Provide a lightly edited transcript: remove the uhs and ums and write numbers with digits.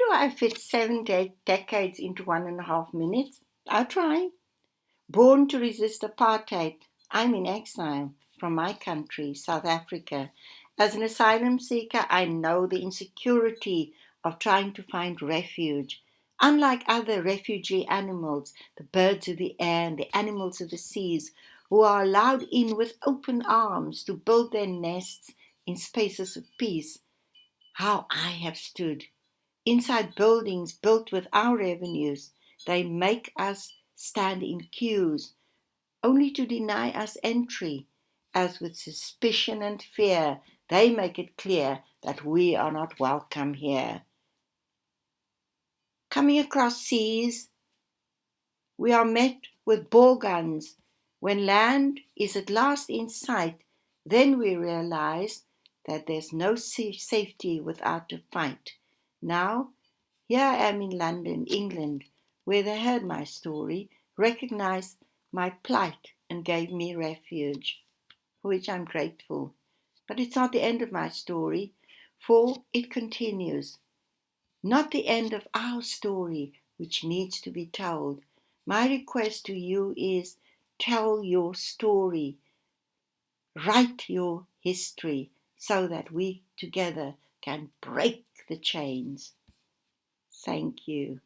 do I fit 7 decades into 1.5 minutes? I'll try. Born to resist apartheid, I'm in exile from my country, South Africa. As an asylum seeker, I know the insecurity of trying to find refuge. Unlike other refugee animals, the birds of the air and the animals of the seas, who are allowed in with open arms to build their nests in spaces of peace, how I have stood inside buildings built with our revenues. They make us stand in queues only to deny us entry, as with suspicion and fear they make it clear that we are not welcome here. Coming across seas, we are met with ball guns. When land is at last in sight, then we realize that there's no safety without a fight. Now, here I am in London, England, where they heard my story, recognized my plight, and gave me refuge, for which I'm grateful. But it's not the end of my story, for it continues. Not the end of our story, which needs to be told. My request to you is tell your story, write your history, so that we together can break the chains. Thank you.